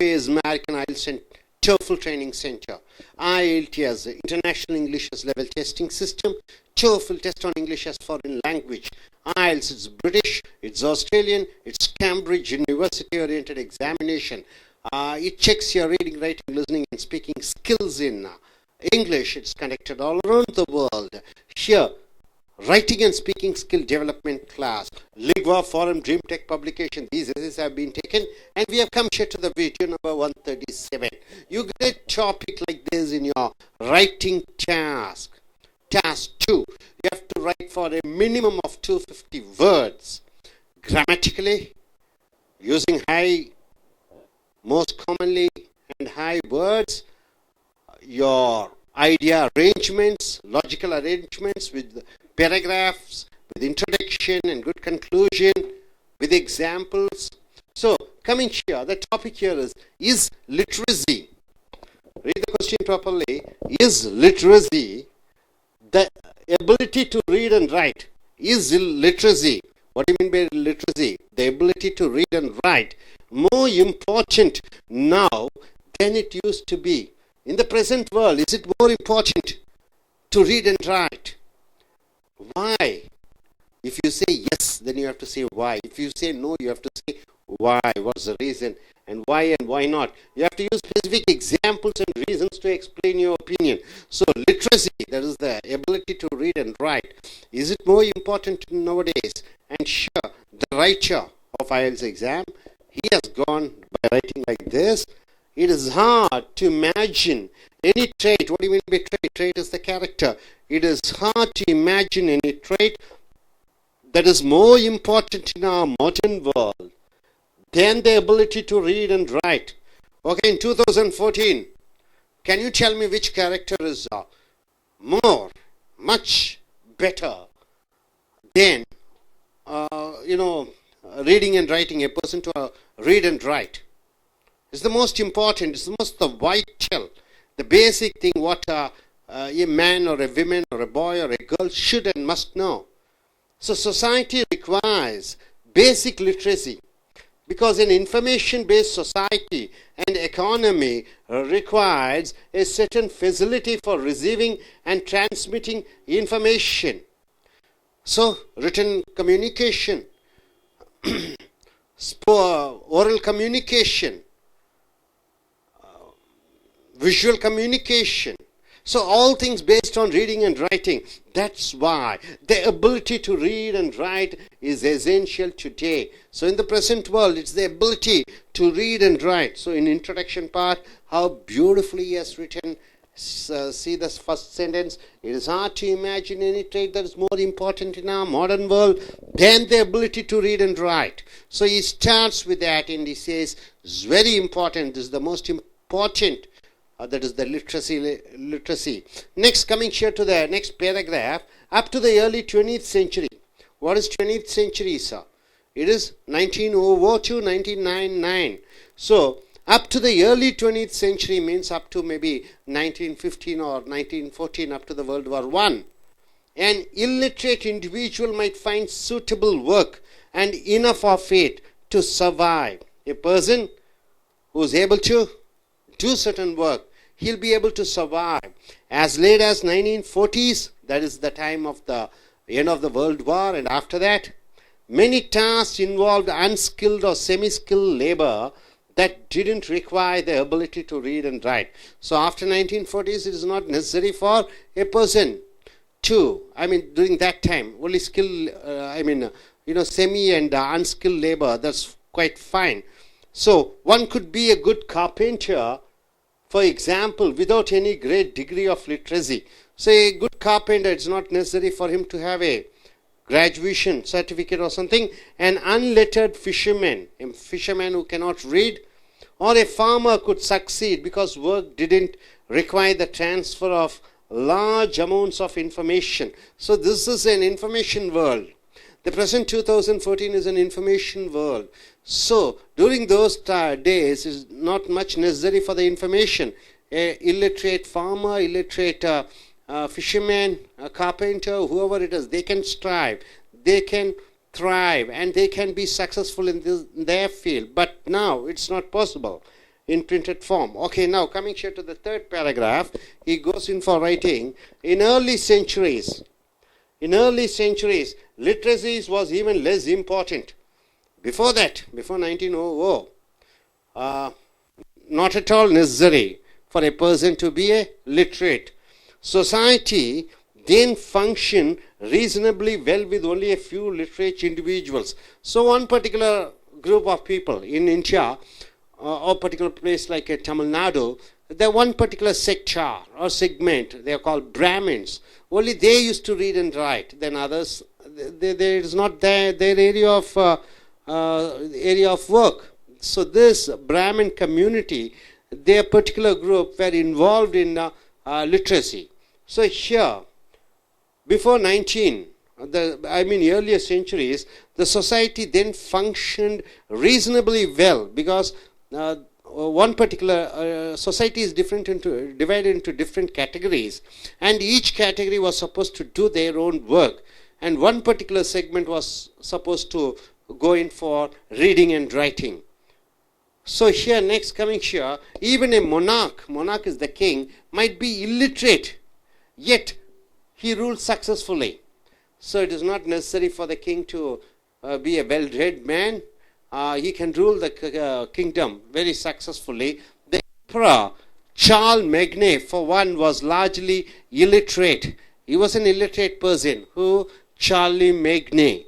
IFA's American I.E.L.T.S and Toefl Training Center. I.E.L.T.S, International English as Level Testing System. Toefl, Test on English as Foreign Language. I.E.L.T.S, it's British, it's Australian, it's Cambridge University-oriented examination. It checks your reading, writing, listening, and speaking skills in English. It's conducted all around the world. Here, writing and speaking skill development class, Lingua Forum Dream Tech publication. These essays have been taken, and we have come here to the video number 137. You get a topic like this in your writing task. Task 2. You have to write for a minimum of 250 words. Grammatically, using most commonly and high words, your idea arrangements, logical arrangements with paragraphs, with introduction and good conclusion, with examples. So, coming here, the topic here is literacy? Read the question properly. Is literacy the ability to read and write? Is literacy, what do you mean by literacy? The ability to read and write more important now than it used to be? In the present world, is it more important to read and write? Why? If you say yes, then you have to say why. If you say no, you have to say why. What's the reason? And why not? You have to use specific examples and reasons to explain your opinion. So literacy, that is the ability to read and write, is it more important nowadays? And sure, the writer of I.E.L.T.S exam, he has gone by writing like this. It is hard to imagine any trait. What do you mean by trait? Trait is the character. It is hard to imagine any trait that is more important in our modern world than the ability to read and write. Okay, in 2014, can you tell me which character is much better than, reading and writing? A person to read and write is the most important, it's the most vital, the basic thing what a man or a woman or a boy or a girl should and must know. So society requires basic literacy, because an information-based society and economy requires a certain facility for receiving and transmitting information. So written communication, oral communication, visual communication. So all things based on reading and writing. That's why the ability to read and write is essential today. So in the present world, it's the ability to read and write. So in introduction part, how beautifully he has written. See this first sentence. It is hard to imagine any trait that is more important in our modern world than the ability to read and write. So he starts with that and he says, it's very important. This is the most important. That is the literacy. Next, coming here to the next paragraph, up to the early 20th century. What is 20th century, sir? It is 1902 to 1999. So, up to the early 20th century means up to maybe 1915 or 1914, up to the World War I. An illiterate individual might find suitable work and enough of it to survive. A person who is able to do certain work, he'll be able to survive. As late as 1940s, that is the time of the end of the World War, and after that, many tasks involved unskilled or semi-skilled labor that didn't require the ability to read and write. So after 1940s, it is not necessary for a person to, during that time, only skill, semi and unskilled labor, that's quite fine. So one could be a good carpenter, for example, without any great degree of literacy. Say a good carpenter, it's not necessary for him to have a graduation certificate or something. An unlettered fisherman, a fisherman who cannot read, or a farmer could succeed because work didn't require the transfer of large amounts of information. So this is an information world. The present 2014 is an information world. So during those days, is not much necessary for the information. A illiterate farmer, illiterate fisherman, a carpenter, whoever it is, they can strive, they can thrive, and they can be successful in their field. But now it's not possible. in printed form. Okay, now coming here to the third paragraph, he goes in for writing, in early centuries, literacy was even less important. Before that, before 1900, not at all necessary for a person to be a literate. Society then functioned reasonably well with only a few literate individuals. So one particular group of people in India, or particular place like Tamil Nadu, there one particular sector or segment, they are called Brahmins. Only they used to read and write. Then others, there is not their area of work. So this Brahmin community, their particular group were involved in literacy. So here, before earlier centuries, the society then functioned reasonably well, because one particular society is divided into different categories, and each category was supposed to do their own work, and one particular segment was supposed to go in for reading and writing. So here, next coming here, even a monarch is the king, might be illiterate, yet he rules successfully. So it is not necessary for the king to be a well-read man. He can rule the kingdom very successfully. The emperor Charles Magne, for one, was largely illiterate. He was an illiterate person, Charlie Magne.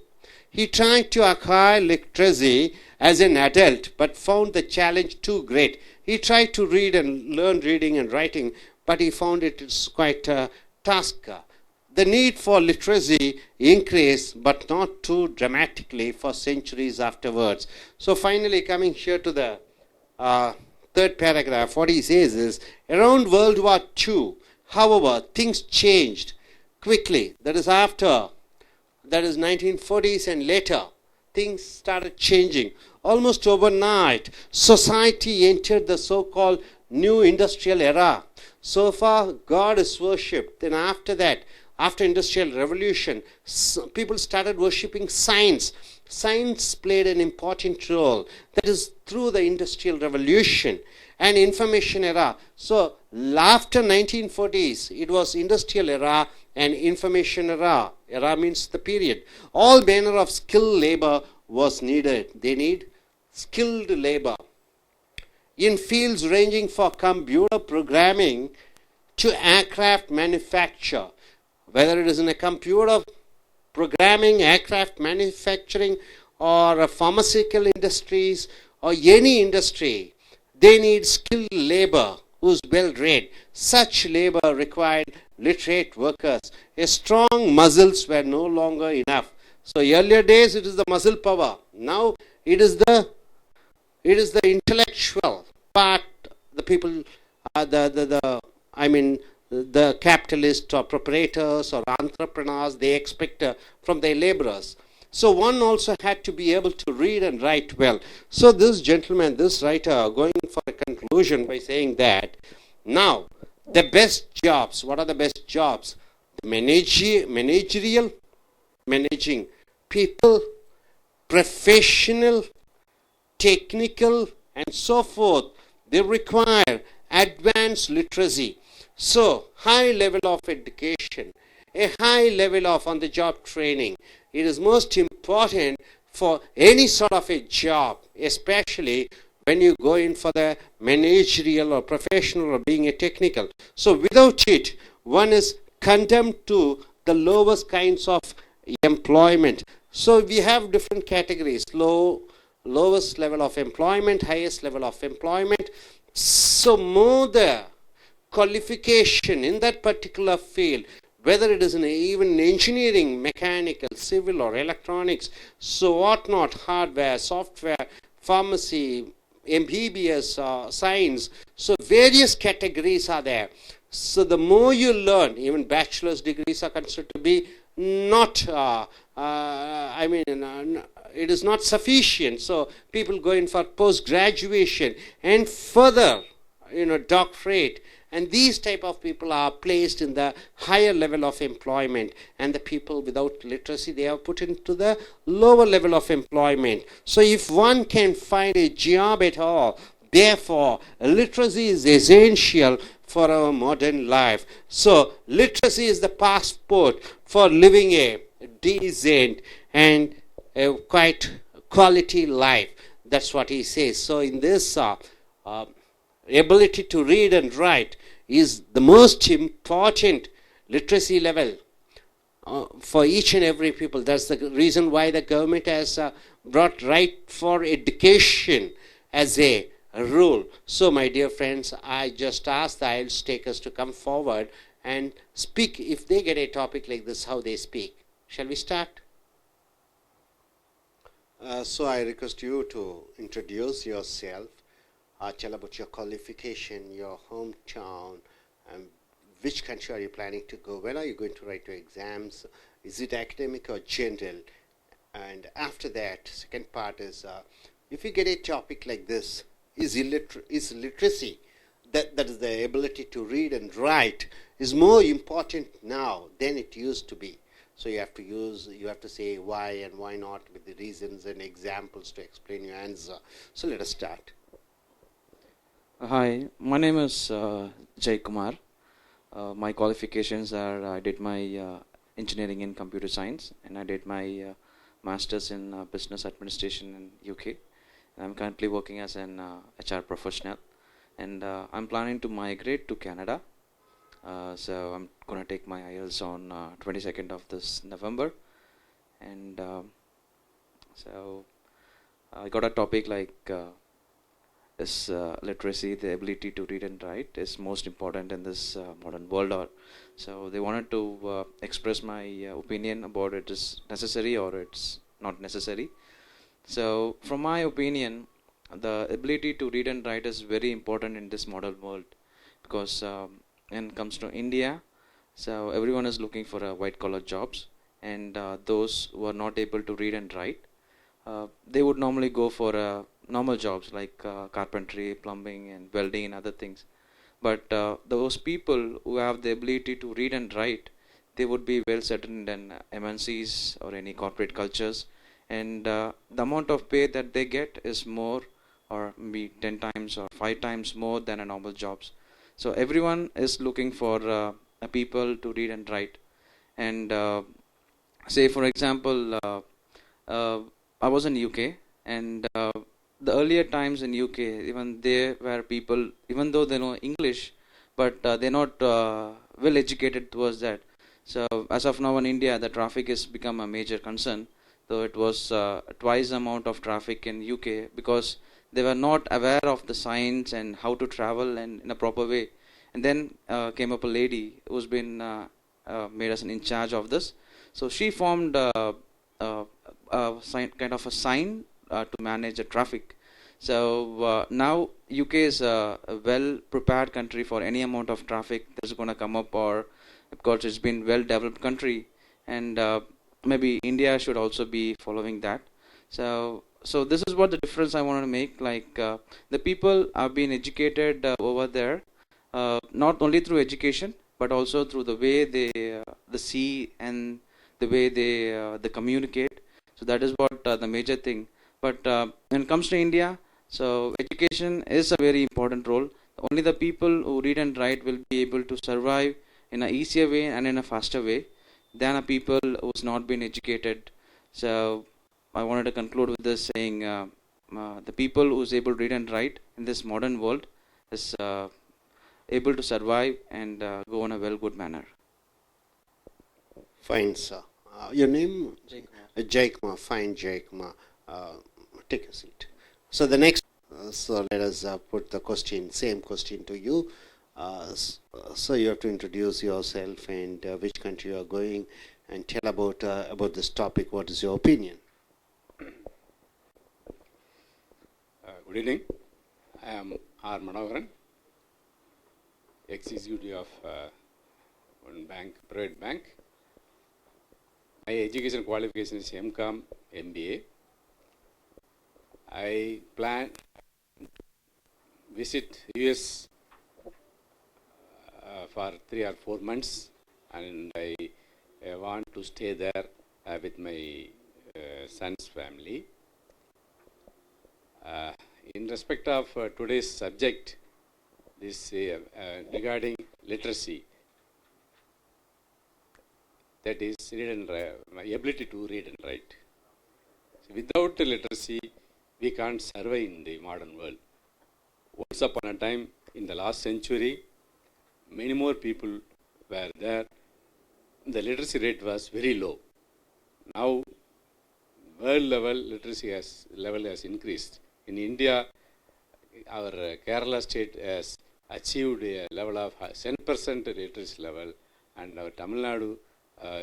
He tried to acquire literacy as an adult, but found the challenge too great. He tried to learn reading and writing, but he found it's quite a task. The need for literacy increased, but not too dramatically, for centuries afterwards. So finally, coming here to the third paragraph, what he says is, around World War II, however, things changed quickly. That is 1940s and later, things started changing. Almost overnight, society entered the so-called new industrial era. So far, God is worshipped. Then after that, after industrial revolution, people started worshipping science. Science played an important role. That is through the industrial revolution and information era. So after 1940s, it was industrial era and information era. Era means the period. All manner of skilled labor was needed. They need skilled labor in fields ranging from computer programming to aircraft manufacture. Whether it is in a computer programming, aircraft manufacturing, or pharmaceutical industries, or any industry, they need skilled labor who's well read. Such labor required literate workers. A strong muscles were no longer enough. So earlier days it is the muscle power. Now it is the intellectual part. The people, the capitalists or proprietors or entrepreneurs, they expect from their laborers. So one also had to be able to read and write well. So this gentleman, this writer, going for a conclusion by saying that, now, the best jobs, what are the best jobs? The managerial, managing people, professional, technical, and so forth. They require advanced literacy. So, high level of education, a high level of on-the-job training. It is most important for any sort of a job, especially when you go in for the managerial or professional or being a technical. So, without it, one is condemned to the lowest kinds of employment. So, we have different categories, lowest level of employment, highest level of employment. So, more the qualification in that particular field, whether it is even engineering, mechanical, civil, or electronics, so whatnot, hardware, software, pharmacy, MBBS, science, so various categories are there. So the more you learn, even bachelor's degrees are considered to be not, it is not sufficient. So people go in for post-graduation and further, doctorate. And these type of people are placed in the higher level of employment, and the people without literacy, they are put into the lower level of employment. So if one can find a job at all, Therefore, literacy is essential for our modern life. So, literacy is the passport for living a decent and a quite quality life. That's what he says. So, in this ability to read and write is the most important literacy level for each and every people. That's the reason why the government has brought right for education as a rule. So, my dear friends, I just ask the IELTS takers to come forward and speak. If they get a topic like this, how they speak. Shall we start? So, I request you to introduce yourself, tell about your qualification, your hometown, and which country are you planning to go? When are you going to write your exams? Is it academic or general? And after that, second part is, if you get a topic like this, is literacy, that is the ability to read and write, is more important now than it used to be. So you have to say why and why not with the reasons and examples to explain your answer. So let us start. Hi, my name is Jay Kumar. My qualifications are I did my engineering in computer science and I did my master's in business administration in UK. I'm currently working as an HR professional and I'm planning to migrate to Canada. So I'm going to take my IELTS on 22nd of this November. And so I got a topic like is literacy, the ability to read and write is most important in this modern world. So they wanted to express my opinion about it is necessary or it's not necessary. So from my opinion, the ability to read and write is very important in this modern world because when it comes to India, so everyone is looking for white collar jobs and those who are not able to read and write, they would normally go for normal jobs like carpentry, plumbing and welding and other things. But those people who have the ability to read and write, they would be well settled in MNCs or any corporate cultures. And the amount of pay that they get is more or maybe 10 times or 5 times more than a normal jobs. So everyone is looking for people to read and write. And say for example, I was in UK and the earlier times in UK, even there were people, even though they know English, but they're not well educated towards that. So as of now in India, the traffic has become a major concern. Though it was twice the amount of traffic in UK because they were not aware of the signs and how to travel and in a proper way. And then came up a lady who's been made us in charge of this. So she formed kind of a sign to manage the traffic. So now UK is a well prepared country for any amount of traffic that's going to come up, or because it's been well developed country, and maybe India should also be following that. So this is what the difference I want to make. Like the people have been educated over there, not only through education but also through the way they see and the way they communicate. So that is what the major thing. But when it comes to India, so education is a very important role. Only the people who read and write will be able to survive in a easier way and in a faster way than a people who's not been educated. So I wanted to conclude with this saying the people who's able to read and write in this modern world is able to survive and go in a well good manner. Fine, sir. Your name? Jai Kumar. Fine, Jai Kumar. Take a seat. So the next, so let us put the question, same question to you. So you have to introduce yourself and which country you are going, and tell about this topic. What is your opinion? Good evening. I am R. Manoharan, executive of one bank, private bank. My education qualification is M.Com, MBA. I plan to visit US for 3 or 4 months, and I want to stay there with my son's family. in respect of today's subject, this regarding literacy, that is read and my ability to read and write. Without literacy, we can't survive in the modern world. Once upon a time, in the last century, many more people were there. The literacy rate was very low. Now, world level literacy level has increased. In India, our Kerala state has achieved a level of 10% literacy level, and our Tamil Nadu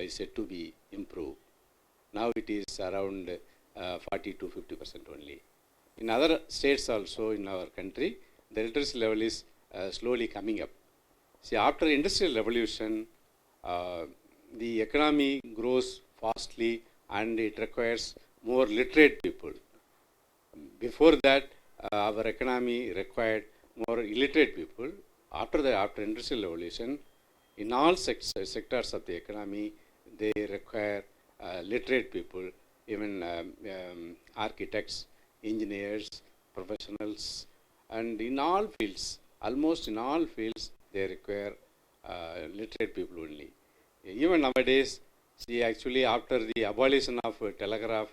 is said to be improved. Now it is around 40 to 50% only. In other states also in our country, the literacy level is slowly coming up. See, after industrial revolution, the economy grows fastly and it requires more literate people. Before that, our economy required more illiterate people. After industrial revolution, in all sectors of the economy, they require literate people, even architects, engineers, professionals, and in all fields, almost in all fields, they require literate people only. Even nowadays, see, actually after the abolition of telegraph,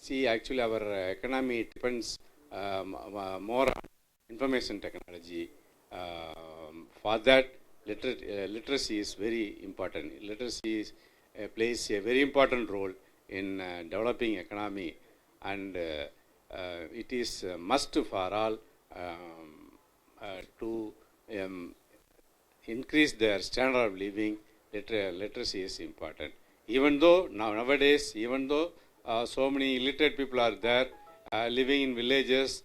see, actually our economy depends more on information technology. For that, literacy is very important. Literacy plays a very important role in developing economy, and it is a must for all to increase their standard of living. Literacy is important. Even though nowadays, so many illiterate people are there living in villages,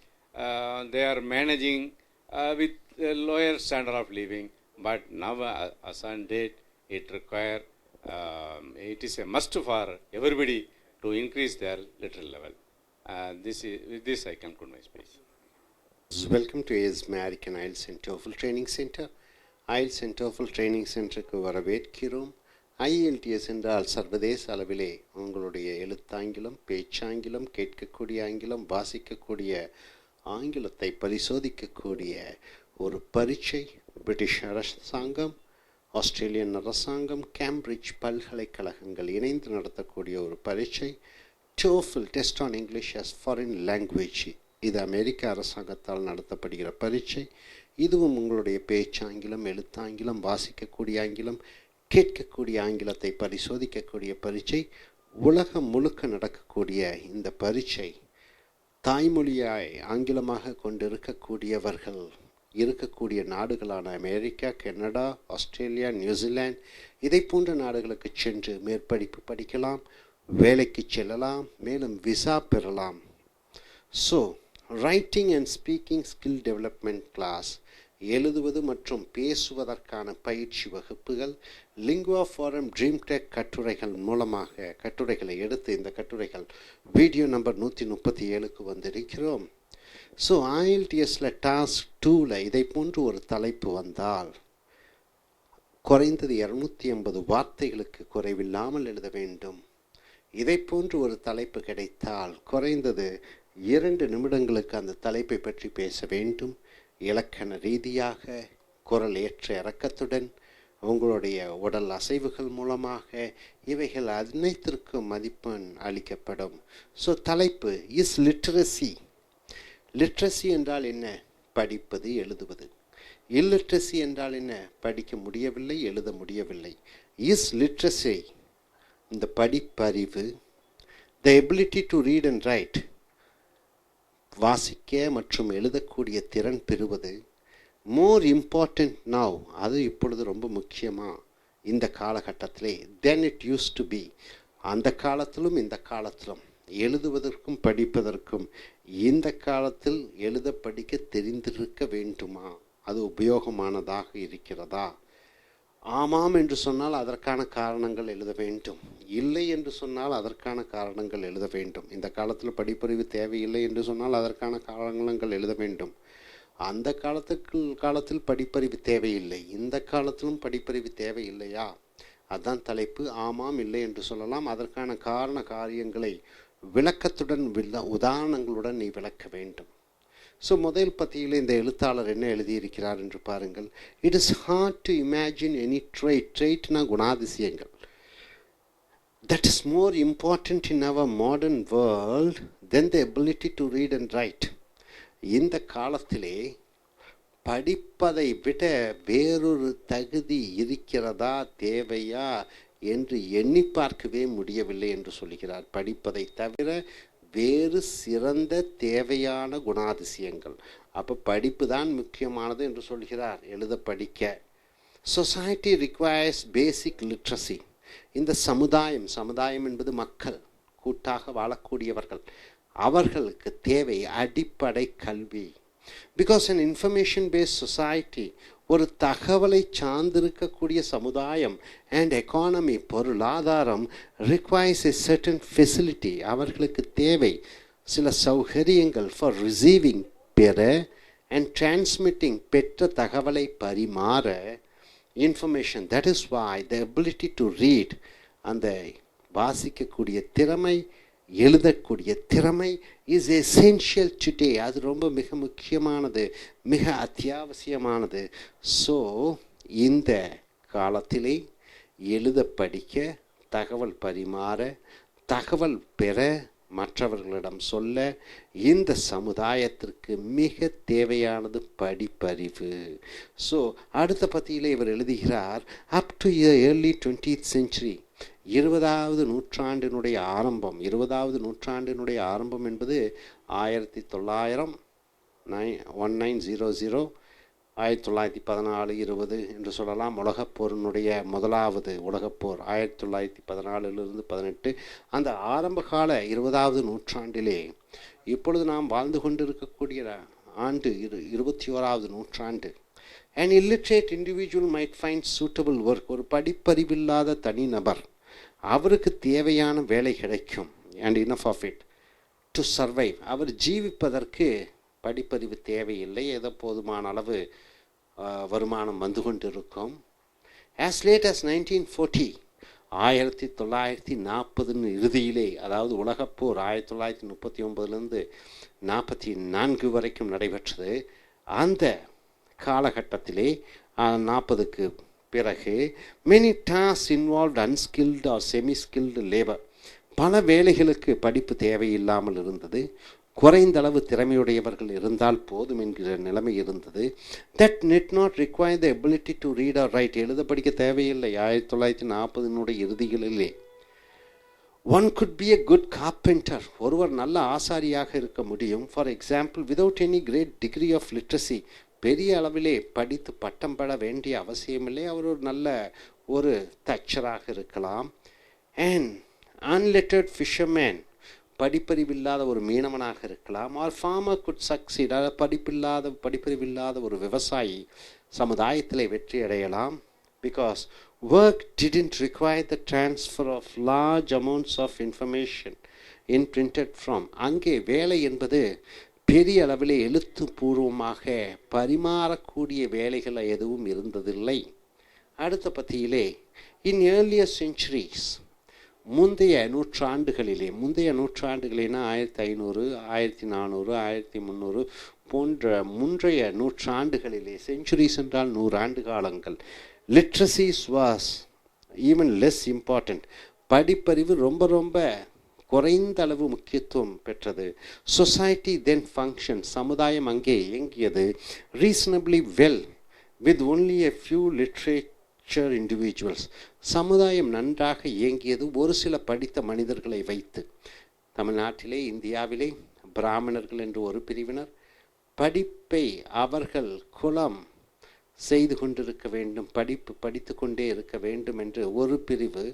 they are managing with a lower standard of living. But now, as on date, it is a must for everybody to increase their literary level. With this, I conclude my speech. Welcome to AS American I.E.L.T.S and Toefl Training Center. I.E.L.T.S and Toefl Training Centerக்கு வரவேற்கிறோம். I.E.L.T.S என்றால் சர்வதேச அளவிலே உங்களுடைய எழுத்தாங்கிலம், பேச்சாங்கிலம், கேட்கக்கூடிய ஆங்கிலம், வாசிக்கக்கூடிய ஆங்கிலத்தை பரிசோதிக்கக்கூடிய ஒரு பரீட்சை. பிரிட்டிஷ் அரசாங்கம், ஆஸ்திரேலியன் அரசாங்கம், கேம்பிரிட்ஜ் பல்கலைக்கழகங்கள் இணைந்து நடத்தக்கூடிய ஒரு பரீட்சை. Toefl test on English as foreign language, இது அமெரிக்க அரசாங்கத்தால் நடத்தப்படுகிற பரீட்சை. இதுவும் உங்களுடைய பேச்சாங்கிலம், எழுத்தாங்கிலம், வாசிக்கக்கூடிய ஆங்கிலம், கேட்கக்கூடிய ஆங்கிலத்தை பரிசோதிக்கக்கூடிய பரீட்சை. உலகம் முழுக்க நடக்கக்கூடிய இந்த பரீட்சை தாய்மொழியாய் ஆங்கிலமாக கொண்டிருக்கக்கூடியவர்கள் இருக்கக்கூடிய நாடுகளான அமெரிக்கா, கனடா, ஆஸ்திரேலியா, நியூசிலாந்து, இதை போன்ற நாடுகளுக்கு சென்று மேற்படிப்பு படிக்கலாம், வேலைக்கு செல்லலாம், மேலும் விசா பெறலாம். So writing and speaking skill development class, எழுதுவது மற்றும் பேசுவதற்கான பயிற்சி வகுப்புகள், லிங்குவா ஃபாரம் ட்ரீம் டெக் கட்டுரைகள் மூலமாக கட்டுரைகளை எடுத்து இந்த கட்டுரைகள் வீடியோ நம்பர் 137க்கு வந்திருக்கிறோம். ஸோ I.E.L.T.S டாஸ்க் 2ல் இதை போன்று ஒரு தலைப்பு வந்தால் குறைந்தது 250 வார்த்தைகளுக்கு குறைவில்லாமல் எழுத வேண்டும். இதை போன்று ஒரு தலைப்பு கிடைத்தால் குறைந்தது 2 நிமிடங்களுக்கு அந்த தலைப்பை பற்றி பேச வேண்டும். இலக்கண ரீதியாக, குரல் ஏற்ற இறக்கத்துடன், உங்களுடைய உடல் அசைவுகள் மூலமாக இவைகள் அனைத்திற்கும் மதிப்பெண் அளிக்கப்படும். ஸோ தலைப்பு இஸ் லிட்ரஸி. லிட்ரஸி என்றால் என்ன? படிப்பது, எழுதுவது. இல்லிட்ரஸி என்றால் என்ன? படிக்க முடியவில்லை, எழுத முடியவில்லை. இஸ் லிட்ரஸி, இந்த படிப்பறிவு, the ability to read and right, வாசிக்க மற்றும் எழுதக்கூடிய திறன் பெறுவது. மோர் இம்பார்ட்டன்ட் நவ், அது இப்பொழுது ரொம்ப முக்கியமாக இந்த காலகட்டத்திலே, then it use to be, அந்த காலத்திலும் இந்த காலத்திலும் எழுதுவதற்கும் படிப்பதற்கும் இந்த காலத்தில் எழுத படிக்க தெரிந்திருக்க வேண்டுமா? அது உபயோகமானதாக இருக்கிறதா? ஆமாம் என்று சொன்னால் அதற்கான காரணங்கள் எழுத வேண்டும், இல்லை என்று சொன்னால் அதற்கான காரணங்கள் எழுத வேண்டும். இந்த காலத்தில் படிப்பறிவு தேவையில்லை என்று சொன்னால் அதற்கான காரணங்கள் எழுத வேண்டும். அந்த காலத்தில் படிப்பறிவு தேவையில்லை, இந்த காலத்திலும் படிப்பறிவு தேவையில்லையா? அதுதான் தலைப்பு. ஆமாம், இல்லை என்று சொல்லலாம். அதற்கான காரண காரியங்களை விளக்கத்துடன் உதாரணங்களுடன் நீ விளக்க வேண்டும். ஸோ முதல் பத்தியில் இந்த எழுத்தாளர் என்ன எழுதியிருக்கிறார் என்று பாருங்கள். It is hard to imagine any ட்ரெய்ட்னா குணாதிசயங்கள். That is more important in our modern world than the ability to read and write. இந்த காலத்திலே படிப்பதை விட வேறொரு தகுதி இருக்கிறதா தேவையா என்று எண்ணி பார்க்கவே முடியவில்லை என்று சொல்கிறார். படிப்பதை தவிர வேறு சிறந்த தேவையான குணாதிசயங்கள். அப்போ படிப்பு தான் முக்கியமானது என்று சொல்கிறார். எழுத படிக்க. சொசைட்டி ரிக்வயர்ஸ் பேசிக் லிட்ரஸி. இந்த சமுதாயம் என்பது மக்கள், கூட்டாக வாழக்கூடியவர்கள், அவர்களுக்கு தேவை அடிப்படை கல்வி. Because an information based society, ஒரு தகவலை சார்ந்திருக்கக்கூடிய சமுதாயம் and economy, பொருளாதாரம் requires a certain facility, அவர்களுக்கு தேவை சில சௌகரியங்கள் for receiving, பெற, and transmitting, பெற்ற தகவலை பரிமாற information. That is why the ability to read, அந்த வாசிக்கக்கூடிய திறமை, எழுதக்கூடிய திறமை is essential today. அது ரொம்ப மிக முக்கியமானது, மிக அத்தியாவசியமானது. ஸோ இந்த காலத்திலே எழுத படிக்க, தகவல் பரிமாற, தகவல் பெற, மற்றவர்களிடம் சொல்ல இந்த சமுதாயத்திற்கு மிக தேவையானது படிப்பறிவு. ஸோ அடுத்த பத்தியிலே இவர் எழுதுகிறார், up to early 20th century, 20வது நூற்றாண்டினுடைய ஆரம்பம். 20வது நூற்றாண்டினுடைய ஆரம்பம் என்பது 1900, 1900, 1914, 20 என்று சொல்லலாம். உலகப்போரினுடைய முதலாவது உலகப்போர் 1914 18. அந்த ஆரம்பகால 20வது நூற்றாண்டிலே இப்பொழுது நாம் வாழ்ந்து கொண்டிருக்கக்கூடிய ஆண்டு 21வது நூற்றாண்டு. An illiterate individual might find suitable work. ஒரு படிப்பறிவில்லாத தனிநபர், அவருக்கு தேவையான வேலை கிடைக்கும். and enough of it to survive. அவர் ஜீவிப்பதற்கு படிப்பறிவு தேவையில்லை, ஏதோ போதுமான அளவு வருமானம் வந்து கொண்டிருக்கும். as late as 1940, 1940 இறுதியிலே, அதாவது உலகப்போர் 1939 44 வரைக்கும் நடைபெற்றது. அந்த காலகட்டத்திலே 40க்கு பிறகு many tasks involved unskilled or semi-skilled labor. பல வேலைகளுக்கு படிப்பு தேவையில்லாமல் இருந்தது. குறைந்தளவு திறமையுடையவர்கள் இருந்தால் போதும் என்கிற நிலைமை இருந்தது. That did not require the ability to read or write. எழுத படிக்க தேவையில்லை. 1940 இறுதிகளிலே one could be a good carpenter. ஒருவர் நல்ல ஆசாரியாக இருக்க முடியும். For example, without any great degree of literacy. பெரிய அளவிலே படித்து பட்டம் பெற வேண்டிய அவசியமில்லை. அவர் ஒரு நல்ல ஒரு தச்சராக இருக்கலாம். and unlettered fisherman, படிப்பறிவில்லாத ஒரு மீனவனாக இருக்கலாம். or farmer could succeed, படிப்பறிவில்லாத ஒரு விவசாயி சமுதாயத்திலே வெற்றி அடையலாம். because work didn't require the transfer of large amounts of information imprinted from. அங்கே வேலை என்பது பெரிய அளவிலே எழுத்துப்பூர்வமாக பரிமாறக்கூடிய வேலைகள் எதுவும் இருந்ததில்லை. அடுத்த பத்தியிலே in earlier centuries, முந்தைய நூற்றாண்டுகளினா 1500, 1400, 1300 போன்ற முந்தைய நூற்றாண்டுகளிலே, செஞ்சுரிஸ் என்றால் 100 ஆண்டு காலங்கள், லிட்ரஸிஸ் வாஸ் ஈவன் லெஸ் இம்பார்ட்டன்ட். படிப்பறிவு ரொம்ப குறைந்த அளவு முக்கியத்துவம் பெற்றது. சொசைட்டி தென் ஃபங்க்ஷன், சமுதாயம் அங்கே இயங்கியது reasonably well with only a few literature individuals. சமுதாயம் நன்றாக இயங்கியது ஒரு சில படித்த மனிதர்களை வைத்து. தமிழ்நாட்டிலே, இந்தியாவிலே பிராமணர்கள் என்று ஒரு பிரிவினர், படிப்பை அவர்கள் குலம் செய்து கொண்டிருக்க வேண்டும், படித்து கொண்டே இருக்க வேண்டும் என்று ஒரு பிரிவு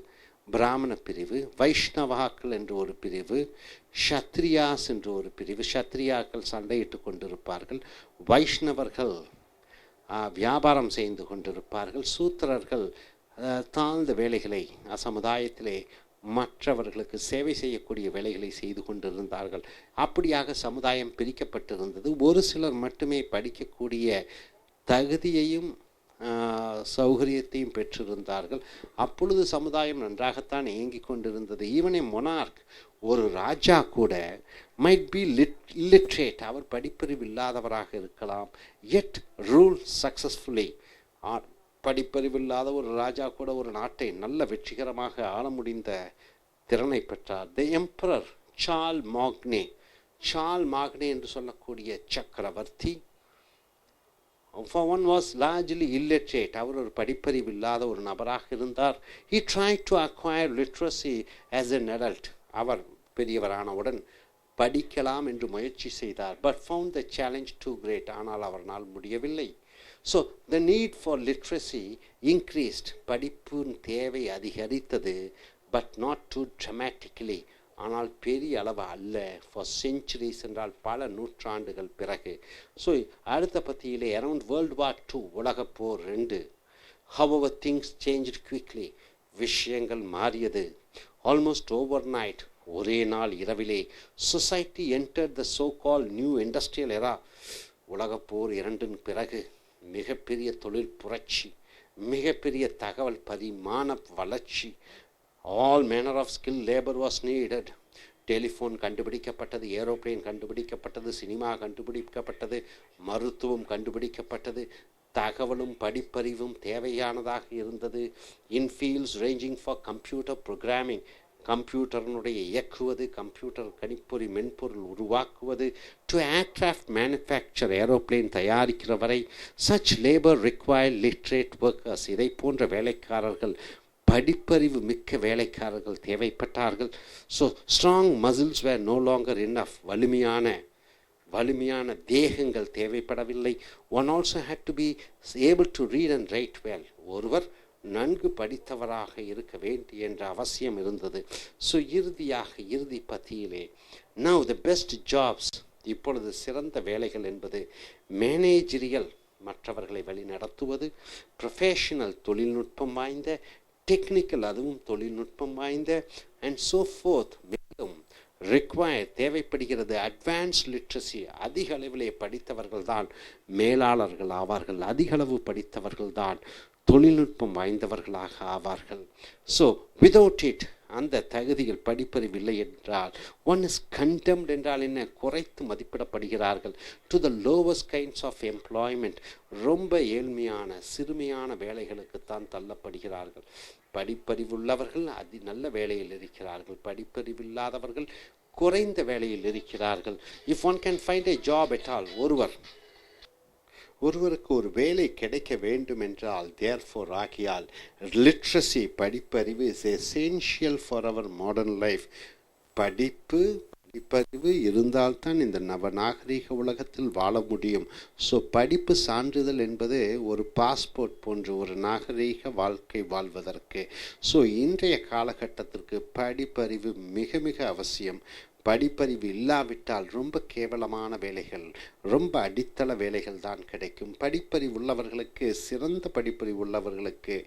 பிராமண பிரிவு, வைஷ்ணவாக்கள் என்று ஒரு பிரிவு, ஷத்ரியாஸ் என்று ஒரு பிரிவு. ஷத்ரியாக்கள் சண்டையிட்டு கொண்டிருப்பார்கள், வைஷ்ணவர்கள் வியாபாரம் செய்து கொண்டிருப்பார்கள், சூத்திரர்கள் தாழ்ந்த வேலைகளை சமுதாயத்திலே மற்றவர்களுக்கு சேவை செய்யக்கூடிய வேலைகளை செய்து கொண்டிருந்தார்கள். அப்படியாக சமுதாயம் பிரிக்கப்பட்டிருந்தது. ஒரு சிலர் மட்டுமே படிக்கக்கூடிய தகுதியையும் சௌகரியத்தையும் பெற்றிருந்தார்கள். அப்பொழுது சமுதாயம் நன்றாகத்தான் இயங்கிக் கொண்டிருந்தது. ஈவன் ஏ மொனார்க், ஒரு ராஜா கூட might be illiterate, அவர் படிப்பறிவு இல்லாதவராக இருக்கலாம், yet rule successfully. படிப்பறிவில்லாத ஒரு ராஜா கூட ஒரு நாட்டை நல்ல வெற்றிகரமாக ஆள முடிந்த திறனை பெற்றார். தி எம்பரர் சார்ல் மாக்னே என்று சொல்லக்கூடிய சக்கரவர்த்தி, for one was largely illiterate, அவர் ஒரு படிப்பறிவு இல்லாத ஒரு நபராக இருந்தார். He tried to acquire literacy as an adult, அவர் பெரியவரானவுடன் படிக்கலாம் என்று முயற்சி செய்தார். But found the challenge too great, ஆனால் அவரால் முடியவில்லை. So the need for literacy increased, படிப்பின் தேவை அதிகரித்தது, but not too dramatically, ஆனால் பெரிய அளவு அல்ல. for centuries என்றால் பல நூற்றாண்டுகள் பிறகு. ஸோ அடுத்த பத்தியிலே அரவுண்ட் World War II, உலகப்போர் 2. however things changed quickly, விஷயங்கள் மாறியது. almost overnight, ஒரே நாள் இரவிலே society entered the so called new industrial era. உலகப்போர் 2 பிறகு மிகப்பெரிய தொழில் புரட்சி, மிகப்பெரிய தகவல் பரிமாண வளர்ச்சி. all manner of skilled labor was needed. Telephone கண்டுபிடிக்கப்பட்டது, ஏரோப்ளேன் கண்டுபிடிக்கப்பட்டது, சினிமா கண்டுபிடிக்கப்பட்டது, மருத்துவம் கண்டுபிடிக்கப்பட்டது, தகவலும் படிப்பறிவும் தேவையானதாக இருந்தது. in fields ranging for computer programming, கம்ப்யூட்டர்னுடைய இயக்குவது, கம்ப்யூட்டர் கணிப்பொறி மென்பொருள் உருவாக்குவது, டு ஏர்கிராஃப்ட் மேனுஃபேக்சர், ஏரோப்ளேன் தயாரிக்கிற வரை. Such labour required literate workers, இதை போன்ற வேலைக்காரர்கள், படிப்பறிவு மிக்க வேலைக்காரர்கள் தேவைப்பட்டார்கள். So strong muscles were no longer enough, வலிமையான தேகங்கள் தேவைப்படவில்லை. One also had to be able to read and write well, ஒருவர் நன்கு படித்தவராக இருக்க வேண்டிய என்ற அவசியம் இருந்தது. ஸோ இறுதி பத்தியிலே நவ் த பெஸ்ட் ஜாப்ஸ், இப்பொழுது சிறந்த வேலைகள் என்பது மேனேஜரியல், மற்றவர்களை வழி நடத்துவது, ப்ரொஃபஷனல், தொழில்நுட்பம் வாய்ந்த, டெக்னிக்கல், அதுவும் தொழில்நுட்பம் வாய்ந்த, அண்ட் ஸோ ஃபோர்த். மேலும் தேவைப்படுகிறது அட்வான்ஸ் லிட்ரஸி, அதிக அளவிலே படித்தவர்கள் தான் மேலாளர்கள் ஆவார்கள், அதிக அளவு படித்தவர்கள் தான் தொழில்நுட்பம் வாய்ந்தவர்களாக ஆவார்கள். ஸோ விதவுட் இட், அந்த தகுதிகள் படிப்பறிவில்லை என்றால் ஒன் இஸ் கண்டெம்ட், என்றால் என்ன, குறைத்து மதிப்பிடப்படுகிறார்கள். To the lowest kinds of employment, ரொம்ப ஏழ்மையான சிறுமையான வேலைகளுக்குத்தான் தள்ளப்படுகிறார்கள். படிப்பறிவுள்ளவர்கள் நல்ல வேலையில் இருக்கிறார்கள், படிப்பறிவில்லாதவர்கள் குறைந்த வேலையில் இருக்கிறார்கள். If one can find a job at all, ஒருவருக்கு ஒரு வேலை கிடைக்க வேண்டும் என்றால், தேர்ஃபோர் ஆகியால், லிட்ரஸி படிப்பறிவு is essential for our modern life. படிப்பறிவு இருந்தால்தான் இந்த நவநாகரிக உலகத்தில் வாழ முடியும். ஸோ படிப்பு சான்றிதழ் என்பது ஒரு பாஸ்போர்ட் போன்ற ஒரு நாகரீக வாழ்க்கை வாழ்வதற்கு. ஸோ இன்றைய காலகட்டத்திற்கு படிப்பறிவு மிக மிக அவசியம். படிப்பறிவு இல்லாவிட்டால் ரொம்ப கேவலமான வேலைகள், ரொம்ப அடித்தள வேலைகள் தான் கிடைக்கும். படிப்பறிவு உள்ளவர்களுக்கு, சிறந்த படிப்பறிவு உள்ளவர்களுக்கு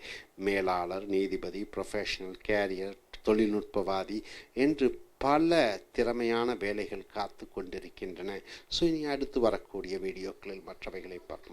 மேலாளர், நீதிபதி, ப்ரொஃபஷனல், கேரியர், தொழில்நுட்பவாதி என்று பல திறமையான வேலைகள் காத்து கொண்டிருக்கின்றன. ஸோ இனி அடுத்து வரக்கூடிய வீடியோக்களில் மற்றவைகளை பார்ப்போம்.